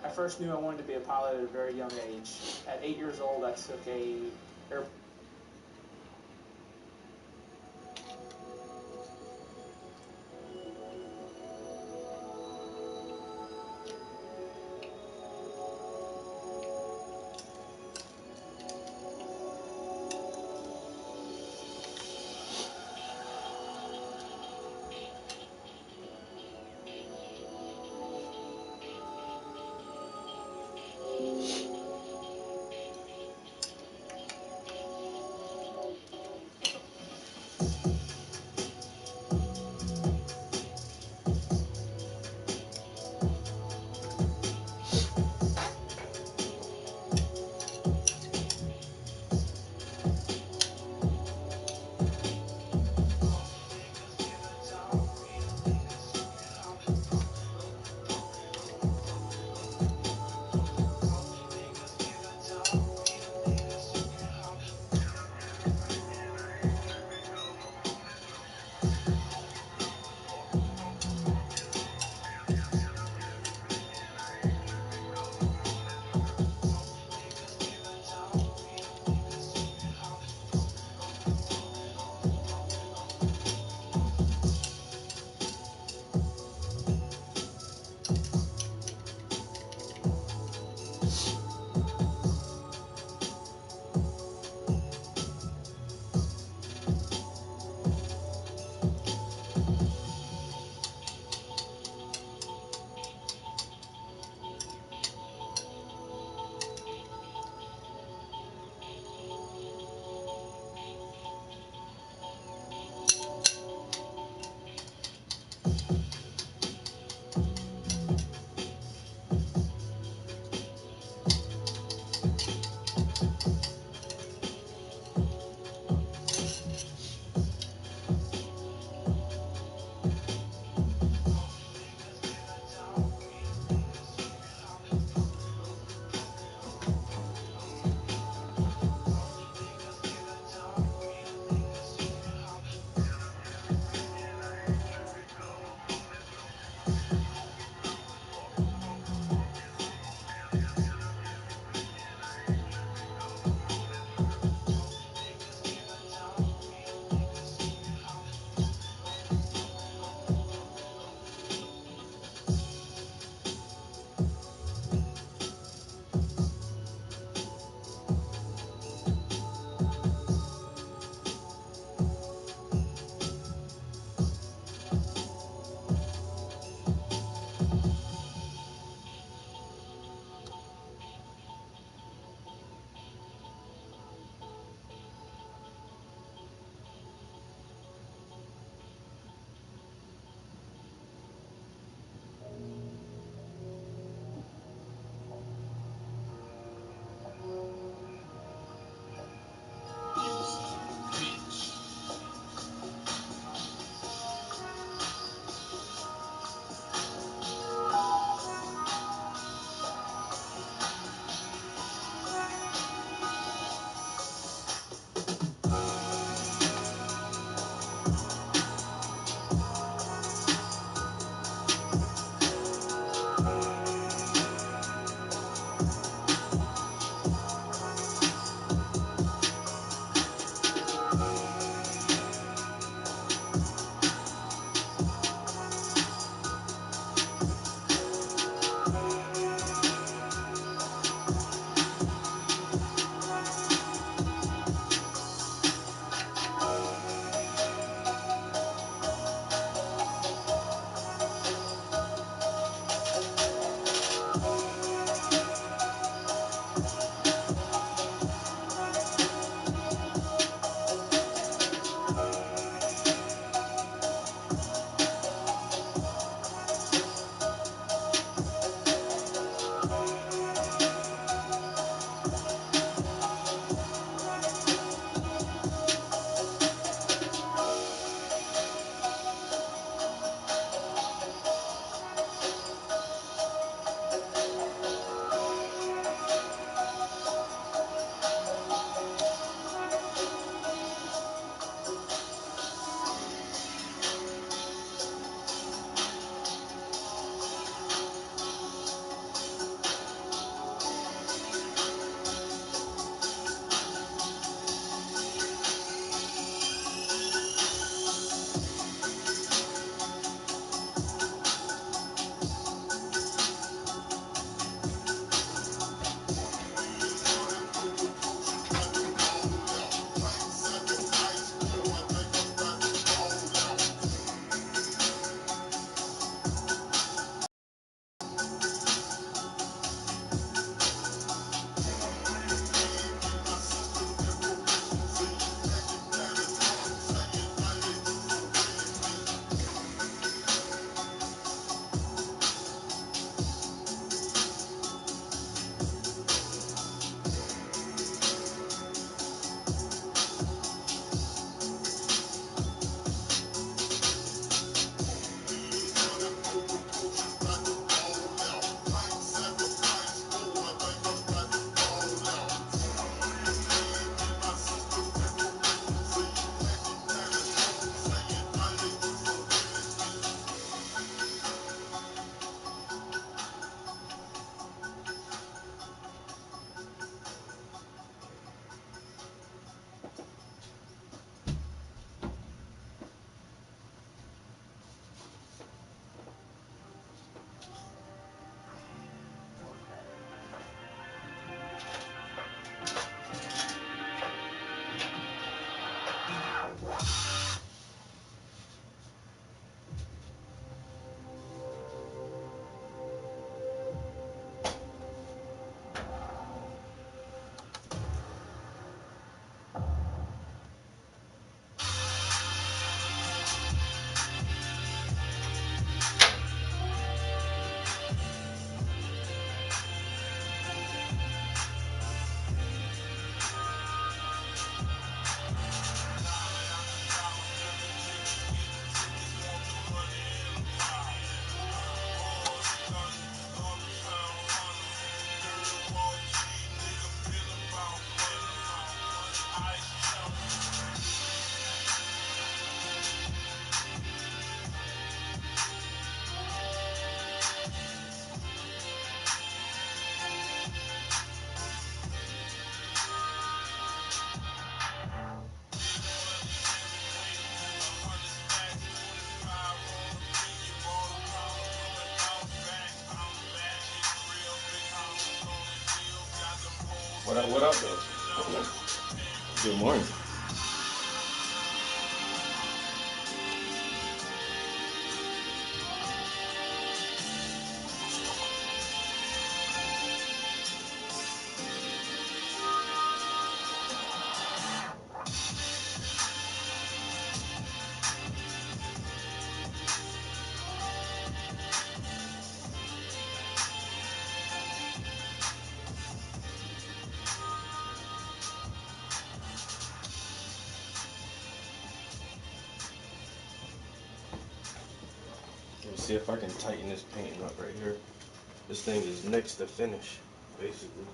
I first knew I wanted to be a pilot at a very young age. At 8 years old, I took a air. What up, though? Good morning. Let me see if I can tighten this painting up right here. This thing is next to finish, basically.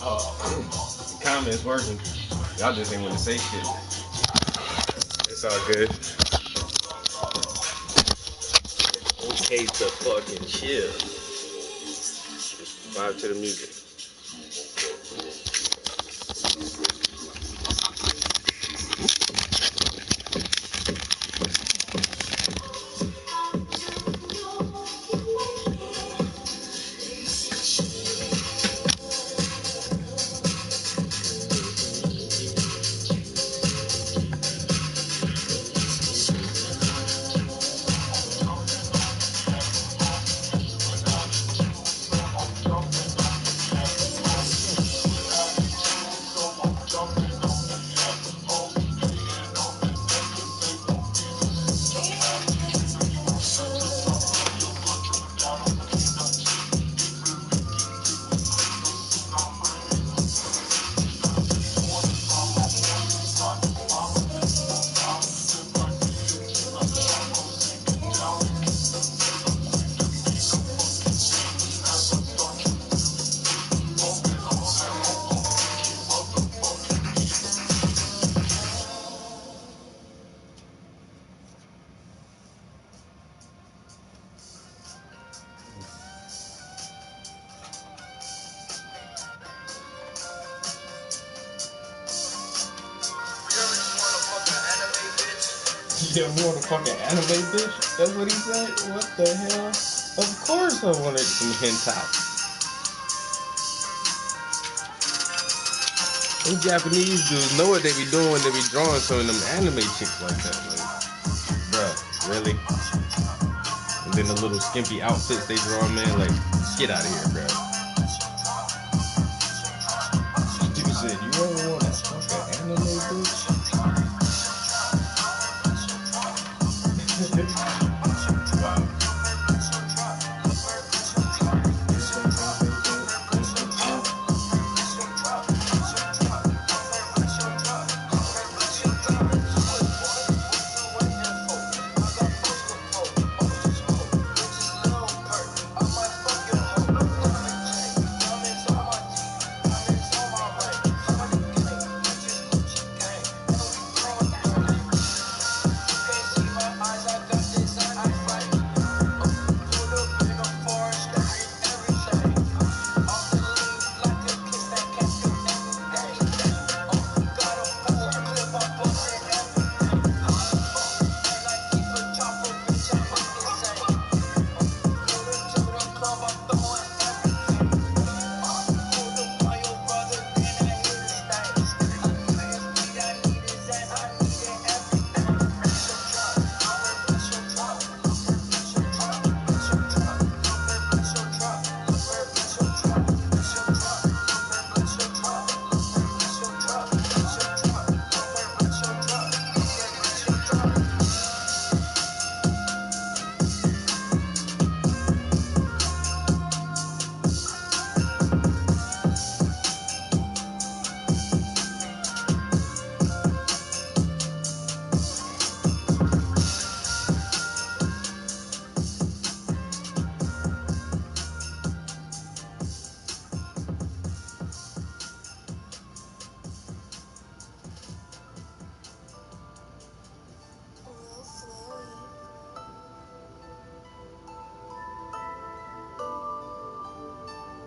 The comments working. Y'all just ain't want to say shit. It's all good. Okay to fucking chill. Just vibe to the music. You ever want to fucking anime bitch? That's what he said? What the hell? Of course I wanted some hentai. Them Japanese dudes know what they be doing when they be drawing some of them anime chicks like that. Like, bruh, really? And then the little skimpy outfits they draw, man, like, get out of here, bruh. Dude said, you ever want to fuck an anime bitch? Wow.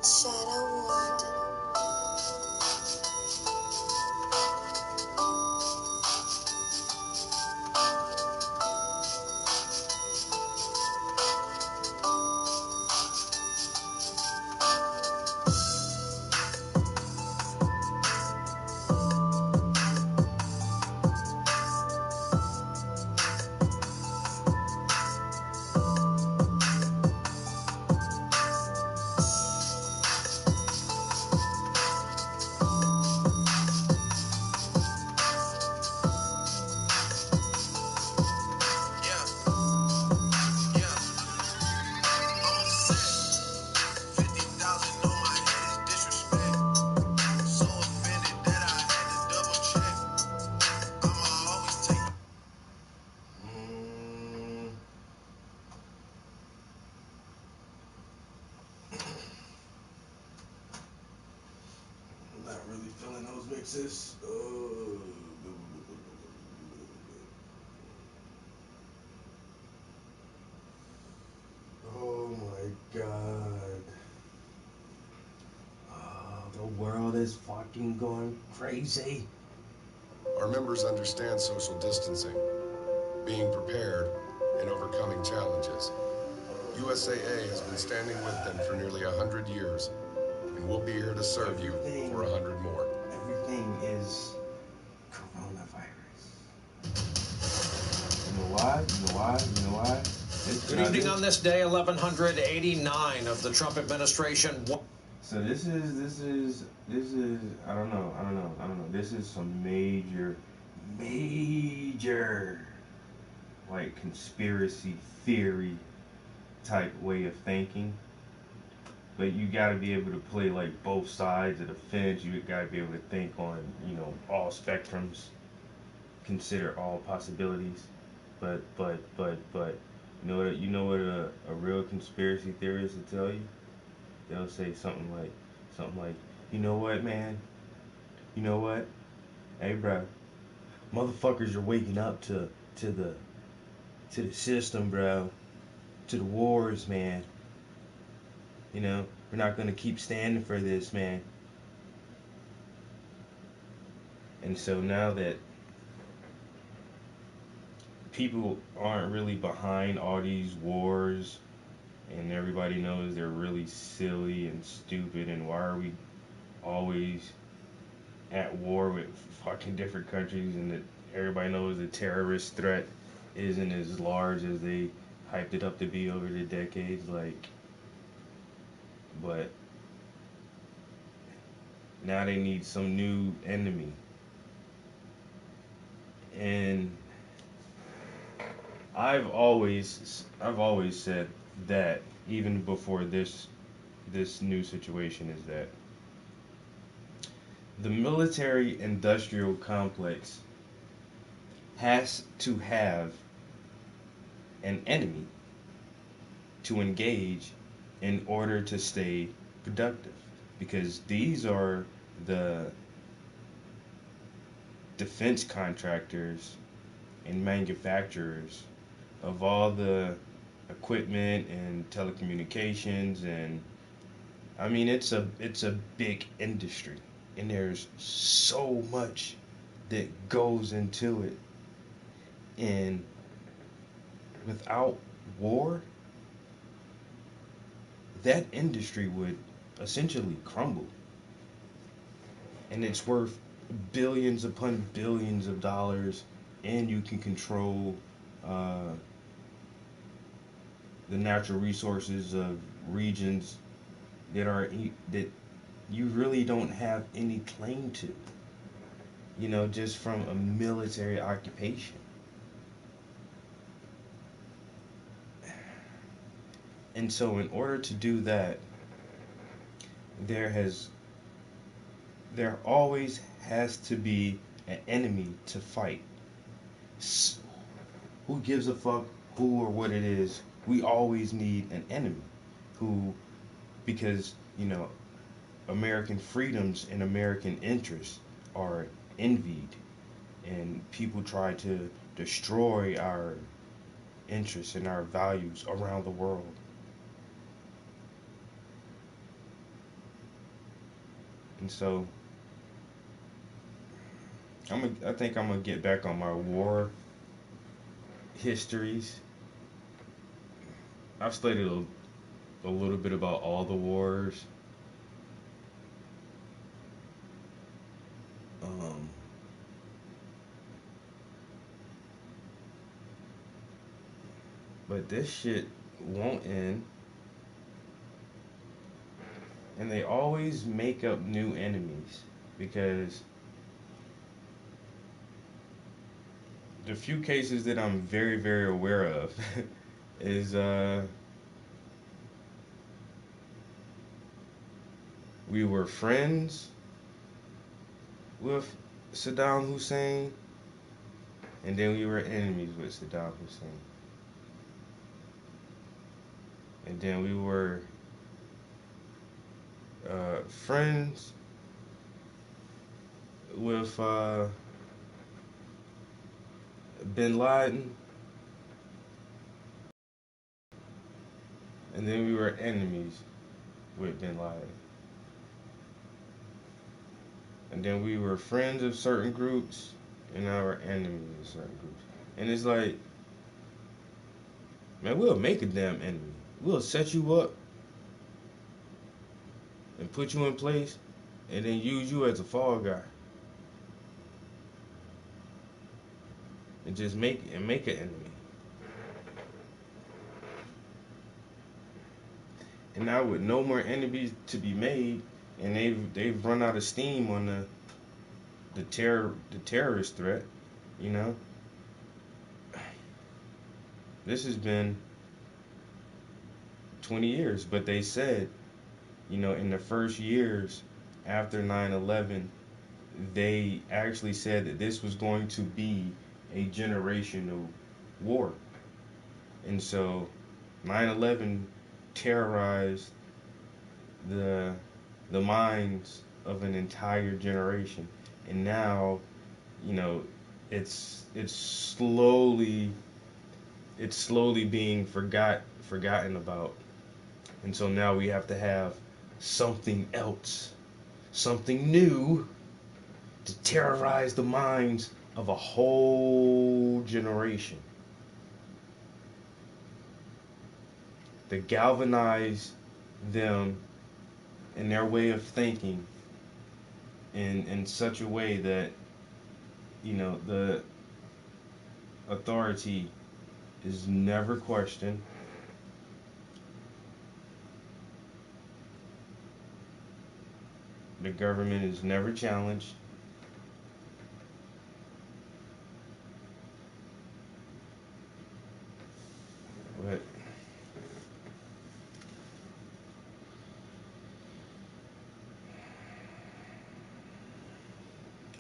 Shadow Ward. Not really feeling those mixes. Oh my god. Oh, the world is fucking going crazy. Our members understand social distancing, being prepared, and overcoming challenges. USAA has been standing with them for nearly 100 years, and we'll be here to serve you for 100 more. Everything is coronavirus. You know why? You know why? You know why? Good evening on this day, 1189 of the Trump administration. So this is I don't know. This is some major like conspiracy theory type way of thinking. But you gotta be able to play like both sides of the fence. You gotta be able to think on, all spectrums, consider all possibilities. But you know what a real conspiracy theorist will tell you? They'll say something like, you know what, man? You know what? Hey, bro, motherfuckers are waking up to the system, bro, to the wars, man. We're not gonna keep standing for this, man. And so now that people aren't really behind all these wars, and everybody knows they're really silly and stupid, and why are we always at war with fucking different countries, and that everybody knows the terrorist threat isn't as large as they hyped it up to be over the decades, like, but now they need some new enemy. And I've always said that even before this new situation is that the military industrial complex has to have an enemy to engage in order to stay productive, because these are the defense contractors and manufacturers of all the equipment and telecommunications, and I mean it's a big industry, and there's so much that goes into it, and without war that industry would essentially crumble, and it's worth billions upon billions of dollars, and you can control the natural resources of regions that you really don't have any claim to, just from a military occupation. And so in order to do that, there always has to be an enemy to fight. Who gives a fuck who or what it is? We always need an enemy because American freedoms and American interests are envied, and people try to destroy our interests and our values around the world. And so I think I'm gonna get back on my war histories. I've studied a little bit about all the wars. But this shit won't end. And they always make up new enemies, because the few cases that I'm very, very aware of is we were friends with Saddam Hussein, and then we were enemies with Saddam Hussein. And then we were friends with Bin Laden, and then we were enemies with Bin Laden. And then we were friends of certain groups, and now we're enemies of certain groups. And it's like, man, we'll make a damn enemy. We'll set you up and put you in place, and then use you as a fall guy, and just make an enemy. And now with no more enemies to be made, and they've run out of steam on the terrorist threat, This has been 20 years, but they said, in the first years after 9/11, they actually said that this was going to be a generational war. And so 9/11 terrorized the minds of an entire generation. And now, it's slowly being forgotten about. And so now we have to have something else, something new, to terrorize the minds of a whole generation. to galvanize them in their way of thinking in such a way that, you know, the authority is never questioned. The government is never challenged.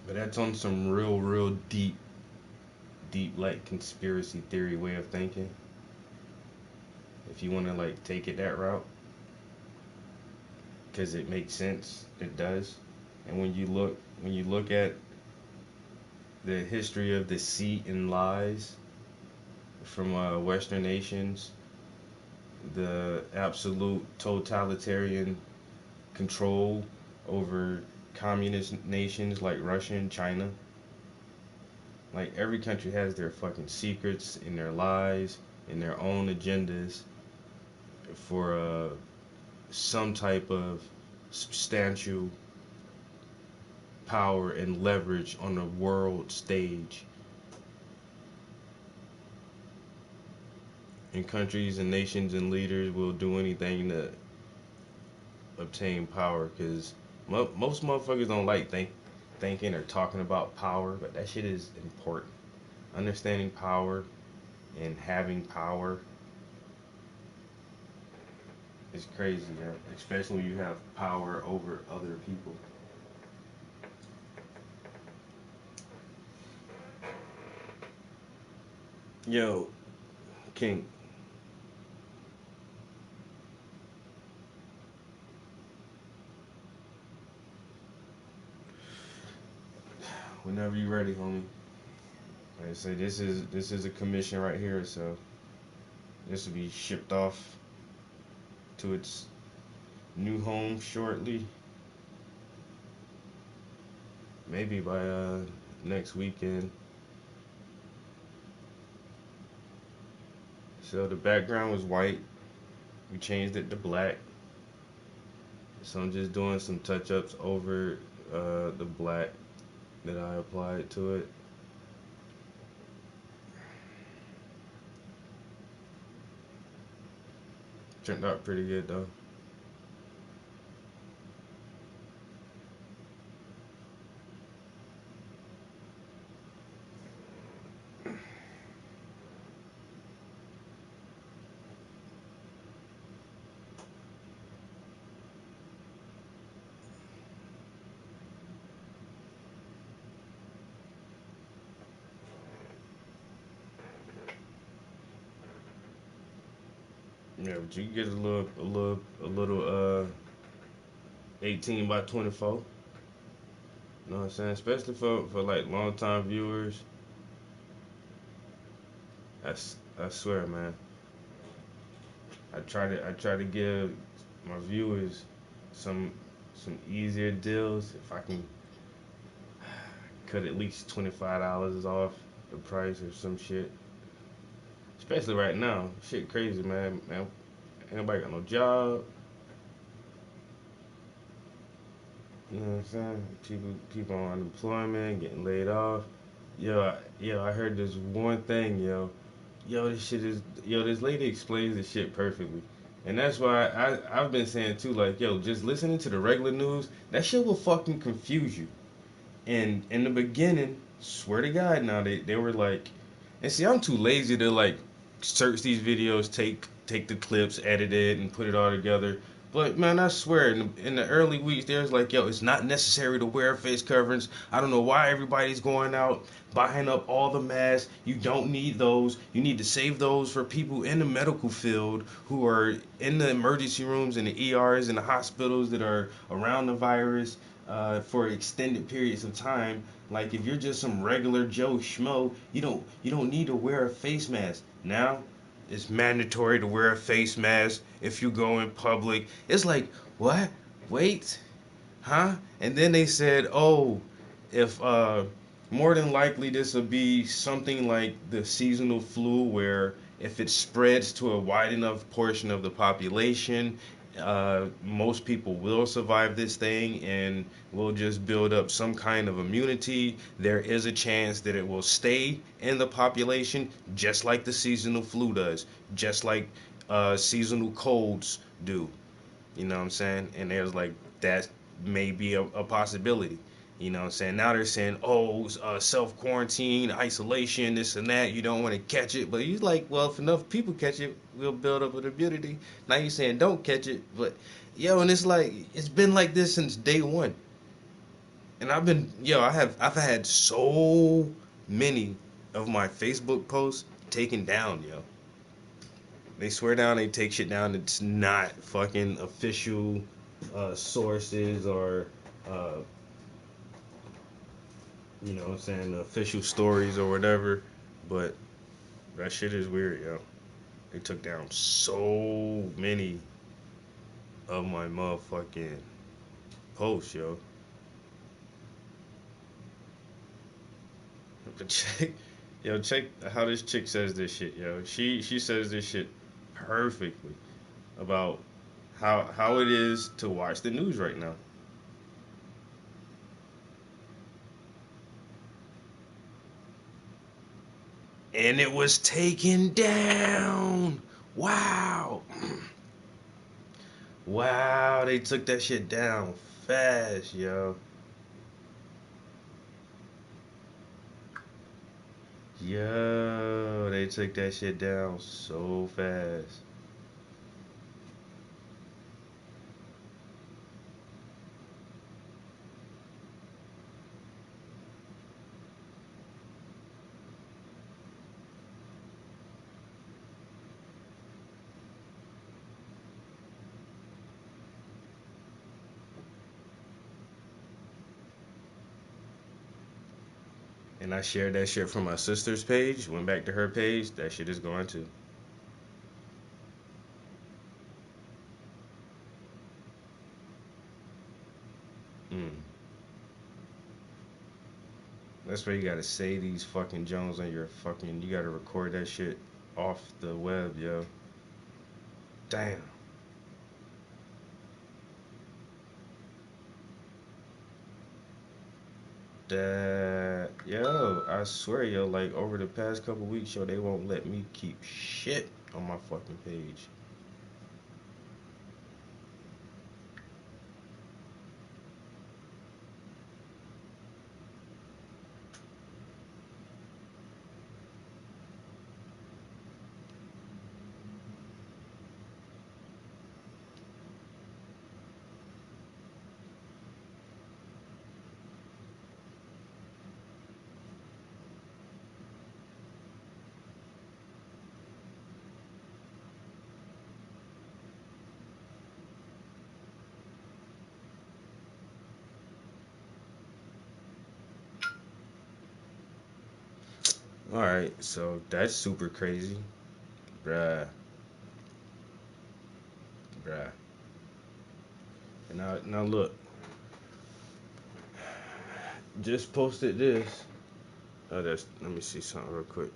But that's on some real deep like conspiracy theory way of thinking. If you want to like take it that route, because it makes sense, it does. And when you look at the history of deceit and lies from Western nations, the absolute totalitarian control over communist nations like Russia and China. Like, every country has their fucking secrets and their lies and their own agendas for some type of substantial power and leverage on the world stage. And countries and nations and leaders will do anything to obtain power, because most motherfuckers don't like thinking or talking about power, but that shit is important. Understanding power and having power is crazy, yeah? Especially when you have power over other people. Yo, King. Whenever you ready, homie. Like I say, this is a commission right here, so this will be shipped off to its new home shortly. Maybe by next weekend. So the background was white. We changed it to black. So I'm just doing some touch-ups over the black that I applied to it. Turned out pretty good though. Yeah, but you can get a little 18 by 24. You know what I'm saying? Especially for like long time viewers. I swear, man. I try to give my viewers some easier deals. If I can cut at least $25 off the price or some shit. Especially right now. Shit crazy, man. Ain't nobody got no job. You know what I'm saying? People on unemployment, getting laid off. Yo, I heard this one thing, yo. This lady explains this shit perfectly. And that's why I've been saying too, like, yo, just listening to the regular news, that shit will fucking confuse you. And in the beginning, swear to God, now they were like, and see, I'm too lazy to like search these videos, take the clips, edit it, and put it all together. But man, I swear, in the early weeks, there's like, yo, it's not necessary to wear face coverings. I don't know why everybody's going out buying up all the masks. You don't need those. You need to save those for people in the medical field who are in the emergency rooms and the ERs and the hospitals that are around the virus for extended periods of time. Like, if you're just some regular Joe Schmo, you don't need to wear a face mask. Now, it's mandatory to wear a face mask if you go in public. It's like, what? Wait? Huh? And then they said, oh, if more than likely this will be something like the seasonal flu, where if it spreads to a wide enough portion of the population, most people will survive this thing and will just build up some kind of immunity. There is a chance that it will stay in the population, just like the seasonal flu does, just like seasonal colds do. You know what I'm saying? And there's like that may be a possibility. You know what I'm saying? Now they're saying, oh, self quarantine, isolation, this and that. You don't want to catch it. But you're like, well, if enough people catch it, we'll build up an immunity. Now you're saying don't catch it. But, yo, and it's like, it's been like this since day one. And I've had so many of my Facebook posts taken down, yo. They swear down, they take shit down. It's not fucking official sources or, you know what I'm saying, official stories or whatever. But that shit is weird, yo. They took down so many of my motherfucking posts, yo. But check how this chick says this shit, yo. She says this shit perfectly about how it is to watch the news right now. And it was taken down. Wow. Wow, they took that shit down fast, yo. Yo, they took that shit down so fast. And I shared that shit from my sister's page, went back to her page, that shit is gone too. Mm. That's why you gotta say these fucking Jones on your fucking, you gotta record that shit off the web, yo. Damn. Yo, I swear, yo, like over the past couple weeks, yo, they won't let me keep shit on my fucking page. Alright, so that's super crazy. Bruh. Bruh. And now look. Just posted this. Let me see something real quick.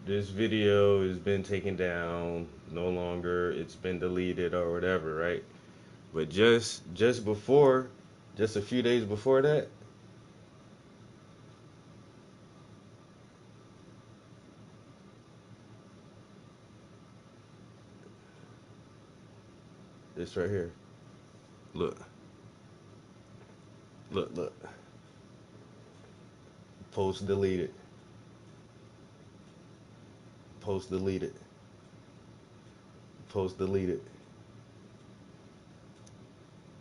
This video has been taken down, no longer, it's been deleted or whatever, right? But just before, just a few days before that, this right here. Look. Look. Post deleted. Post deleted. Post deleted.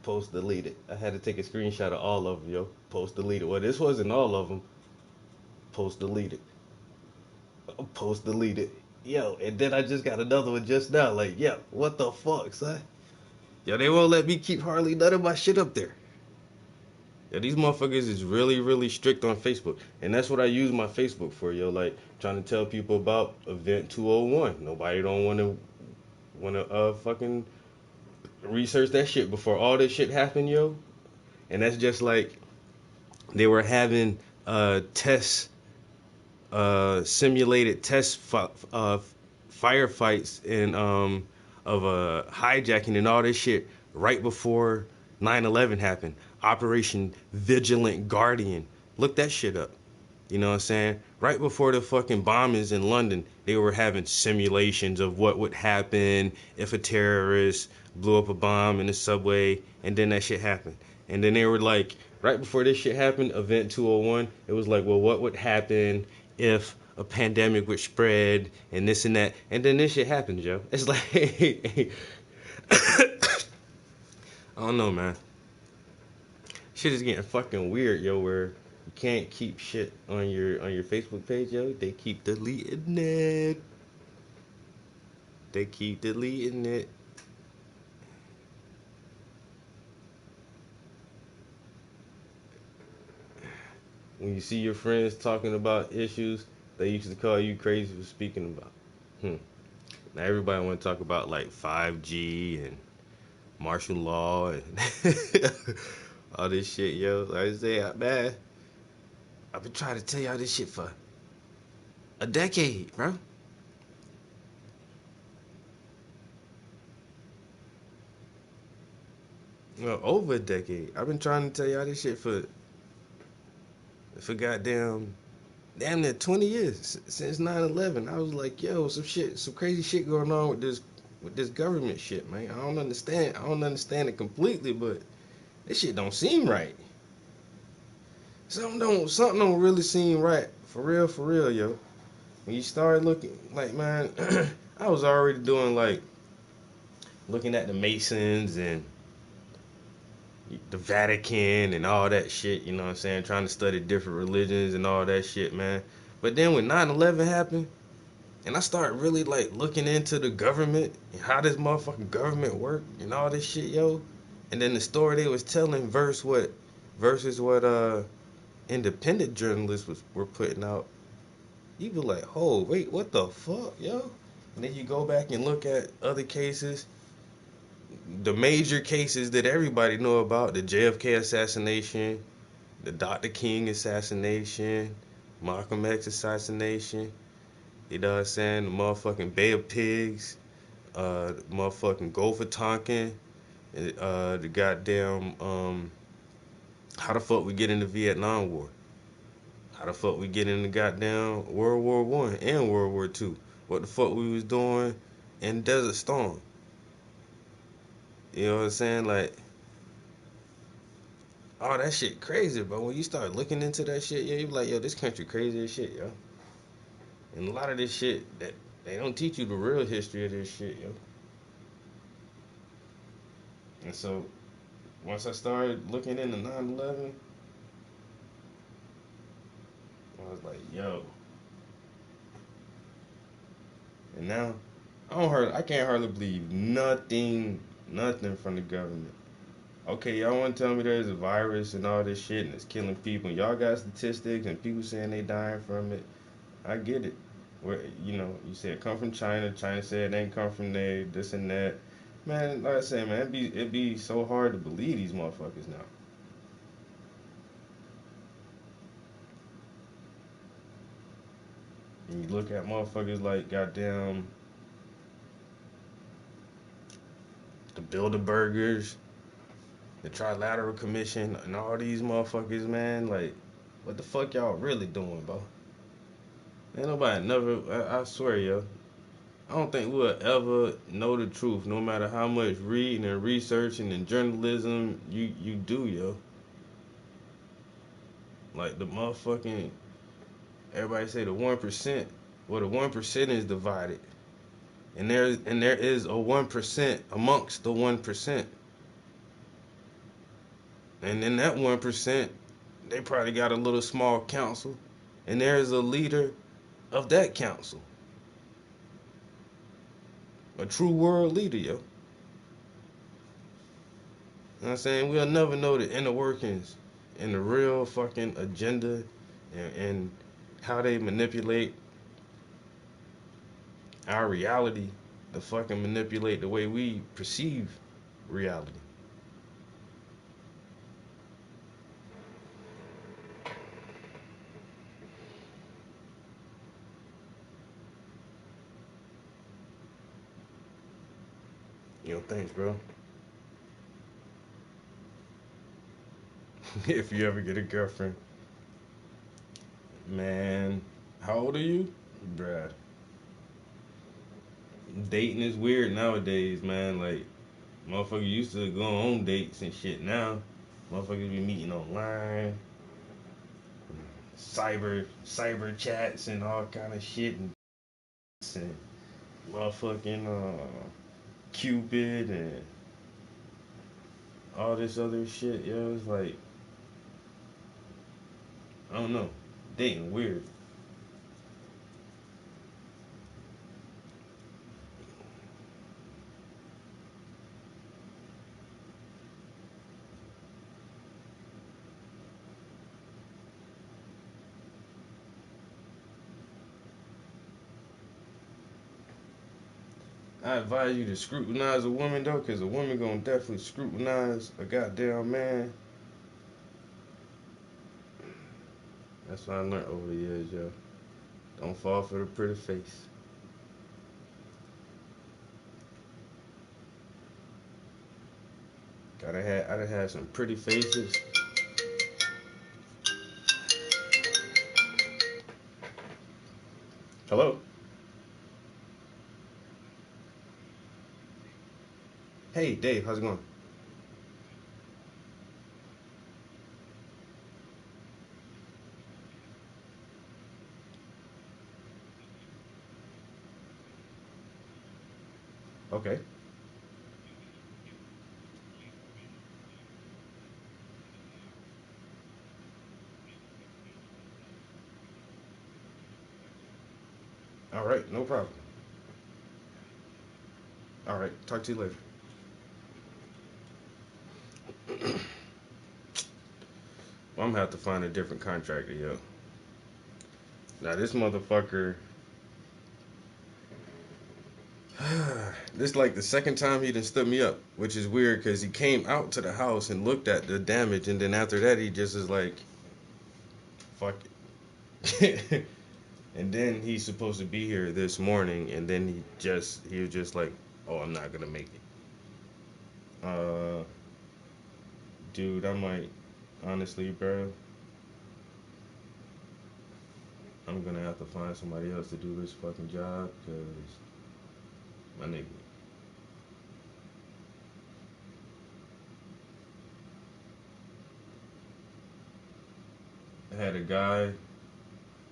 Post deleted. I had to take a screenshot of all of them, yo. Post deleted. Well, this wasn't all of them. Post deleted. Post deleted. Yo, and then I just got another one just now. Like, yo, what the fuck, son? Yo, they won't let me keep hardly none of my shit up there. Yo, these motherfuckers is really, really strict on Facebook. And that's what I use my Facebook for, yo. Like, trying to tell people about Event 201. Nobody don't want to fucking researched that shit before all this shit happened, yo. And that's just like they were having tests, simulated test firefights and of hijacking and all this shit right before 9/11 happened. Operation Vigilant Guardian. Look that shit up. You know what I'm saying? Right before the fucking bombings in London, they were having simulations of what would happen if a terrorist blew up a bomb in the subway, and then that shit happened. And then they were like, right before this shit happened, Event 201, it was like, well, what would happen if a pandemic would spread and this and that? And then this shit happened, Joe. It's like, I don't know, man. Shit is getting fucking weird, yo, where you can't keep shit on your Facebook page, yo. They keep deleting it. They keep deleting it. When you see your friends talking about issues they used to call you crazy for speaking about. Now everybody want to talk about like 5G and martial law and all this shit, yo. Like I say, man, I've been trying to tell y'all this shit for a decade, bro. Well, over a decade. I've been trying to tell y'all this shit for goddamn damn near 20 years since 9/11. I was like, yo, some crazy shit going on with this government shit, man. I don't understand it completely, but this shit don't seem right. Something don't really seem right. For real, yo. When you start looking, like, man, I was already doing like looking at the Masons and the Vatican and all that shit, you know what I'm saying? Trying to study different religions and all that shit, man. But then when 9/11 happened, and I started really like looking into the government and how this motherfucking government work and all this shit, yo. And then the story they was telling versus what independent journalists were putting out. You be like, oh, wait, what the fuck, yo? And then you go back and look at other cases, the major cases that everybody know about, the JFK assassination, the Dr. King assassination, Malcolm X assassination, you know what I'm saying, the motherfucking Bay of Pigs, the motherfucking Gulf of Tonkin, the goddamn, how the fuck we get in the Vietnam War? How the fuck we get in the goddamn World War One and World War Two? What the fuck we was doing in Desert Storm? You know what I'm saying? Like, oh, that shit crazy, bro. When you start looking into that shit, yeah, you be like, yo, this country crazy as shit, yo. And a lot of this shit, that they don't teach you the real history of this shit, yo. And so, once I started looking into 9/11, I was like, yo. And now, I can't hardly believe nothing from the government. Okay, y'all want to tell me there's a virus and all this shit and it's killing people. Y'all got statistics and people saying they dying from it. I get it. Where, you know, you said it come from China. China said it ain't come from there, this and that. Man, like I said, man, it'd be so hard to believe these motherfuckers now. And you look at motherfuckers like goddamn the Bilderbergers, the Trilateral Commission, and all these motherfuckers, man. Like, what the fuck y'all really doing, bro? Ain't nobody never, I swear, yo. I don't think we'll ever know the truth, no matter how much reading and researching and journalism you do, yo. Like the motherfucking, everybody say the 1%. Well, the 1% is divided, and there is a 1% amongst the 1%, and in that 1%, they probably got a little small council, and there is a leader of that council, a true world leader, yo. You know what I'm saying? We'll never know the inner workings and the real fucking agenda and how they manipulate our reality to fucking manipulate the way we perceive reality. Yo, thanks, bro. If you ever get a girlfriend, man, how old are you? Bruh. Dating is weird nowadays, man. Like, motherfuckers used to go on dates and shit. Now, motherfuckers be meeting online, cyber chats and all kind of shit and motherfucking Cupid and all this other shit. Yo, it's like, I don't know, dating weird. I advise you to scrutinize a woman though, cause a woman gonna definitely scrutinize a goddamn man. That's what I learned over the years, yo. Don't fall for the pretty face. I done had some pretty faces. Hello? Hey, Dave, how's it going? Okay. All right, no problem. All right, talk to you later. I'm gonna have to find a different contractor, yo. Now this motherfucker, this like the second time he done stood me up, which is weird because he came out to the house and looked at the damage, and then after that he just is like, fuck it. And then he's supposed to be here this morning, and then he was just like, oh, I'm not gonna make it. Dude, I might honestly, bro, I'm gonna have to find somebody else to do this fucking job, cause my nigga. I had a guy.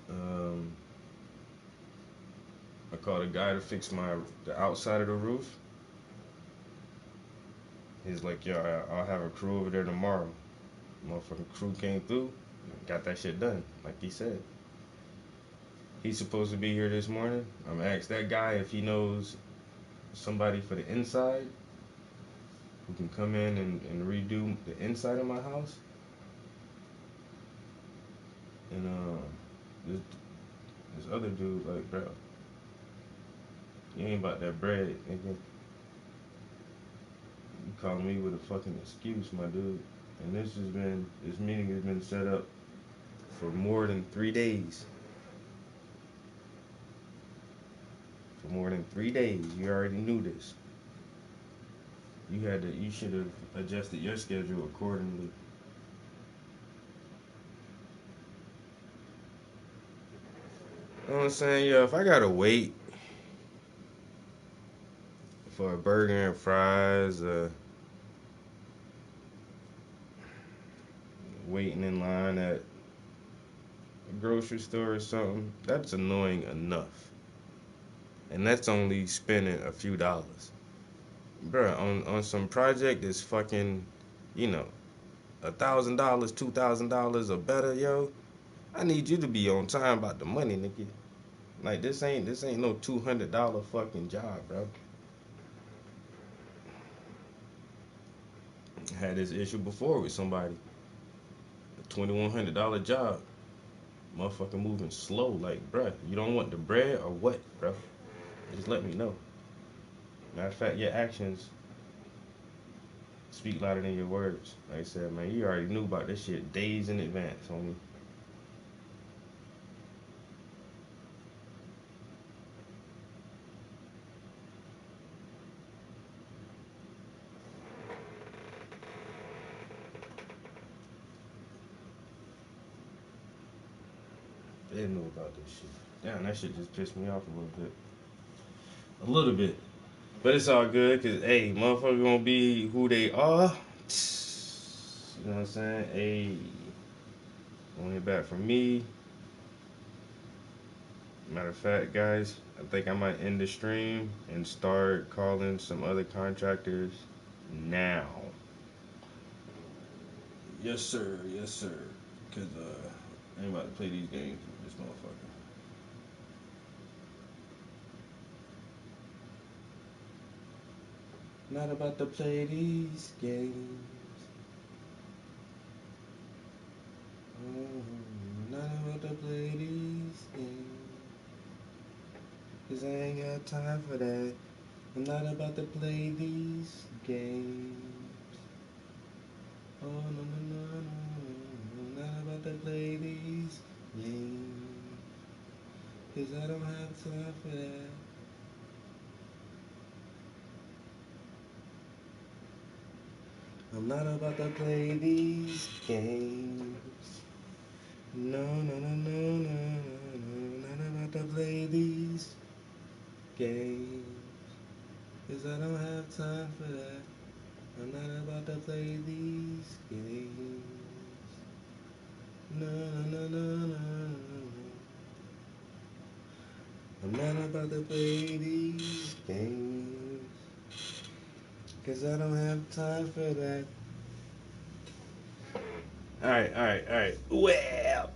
Um, I called a guy to fix the outside of the roof. He's like, yo, I'll have a crew over there tomorrow. Motherfucking crew came through, got that shit done, like he said. He's supposed to be here this morning. I'm gonna ask that guy if he knows somebody for the inside who can come in and redo the inside of my house. And this this other dude, like, bro, you ain't about that bread, nigga. You calling me with a fucking excuse, my dude. And this meeting has been set up for more than 3 days. For more than 3 days. You already knew this. You should have adjusted your schedule accordingly. You know what I'm saying? Yo, if I gotta wait for a burger and fries, waiting in line at a grocery store or something, that's annoying enough. And that's only spending a few dollars. Bruh, on some project that's fucking, you know, $1,000, $2,000 or better, yo. I need you to be on time about the money, nigga. Like this ain't no $200 fucking job, bro. I had this issue before with somebody. A $2,100 job. Motherfucker moving slow, like, bruh, you don't want the bread or what, bro? Just let me know. Matter of fact, your actions speak louder than your words. Like I said, man, you already knew about this shit days in advance, homie. They knew about this shit. Damn, that shit just pissed me off a little bit. A little bit. But it's all good, cause hey, motherfucker gonna be who they are. You know what I'm saying? Hey, gonna hear back from me. Matter of fact, guys, I think I might end the stream and start calling some other contractors now. Yes, sir. Yes, sir. Cause I ain't about to play these games with this motherfucker. Not about to play these games. Not about to play these games. Cause I ain't got time for that. I'm not about to play these games. Oh, no, no, no, no. I'm not about to play these games. Cause I don't have time for that. I'm not about to play these games. No, no, no, no, no, no, no. Not about to play these games. Cause I don't have time for that. I'm not about to play these games. No, no, no, no, no, no. I'm not about to play these games. Cause I don't have time for that. Alright. Well.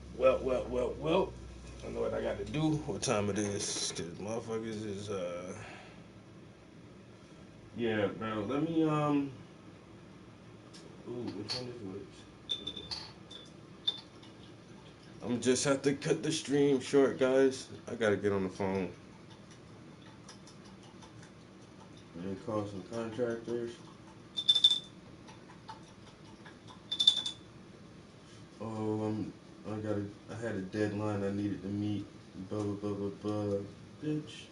I know what I gotta do, what time it is. Cause motherfuckers is, yeah, bro, let me, ooh, which one is which? I'm just have to cut the stream short, guys. I gotta get on the phone and call some contractors. Oh, I had a deadline I needed to meet. Blah, blah, blah, blah, blah. Bitch.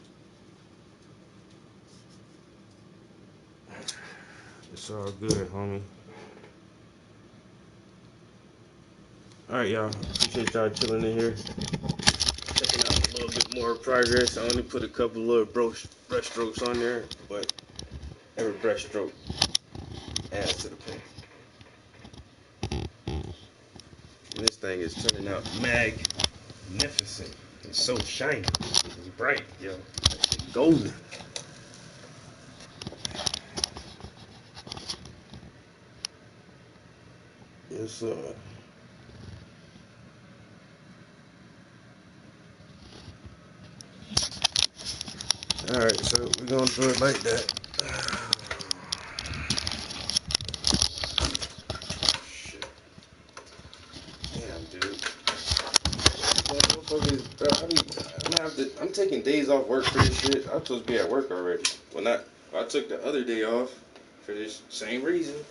It's all good, homie. Alright, y'all. Appreciate y'all chilling in here. Checking out a little bit more progress. I only put a couple little brush strokes on there, but every brush stroke adds to the paint. And this thing is turning out magnificent. It's so shiny. It's bright, yo. It's golden. It's alright, so we're gonna do it like that. Shit. Damn, dude. I'm taking days off work for this shit. I'm supposed to be at work already. I took the other day off for this same reason.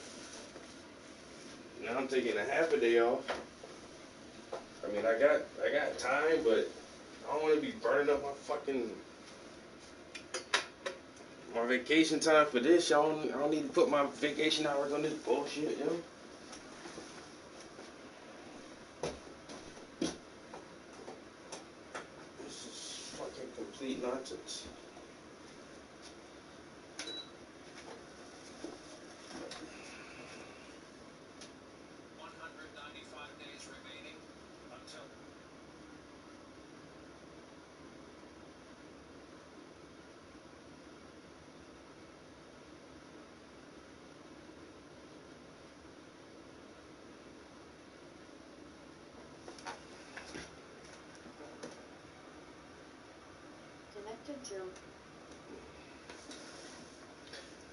Now I'm taking a half a day off. I mean, I got time, but I don't want to be burning up my vacation time for this. I don't need to put my vacation hours on this bullshit, yo. This is fucking complete nonsense.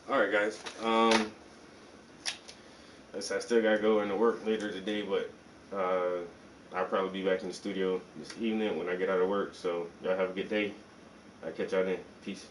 Alright, guys. I still gotta go into work later today, but I'll probably be back in the studio this evening when I get out of work. So y'all have a good day. I'll catch y'all then. Peace.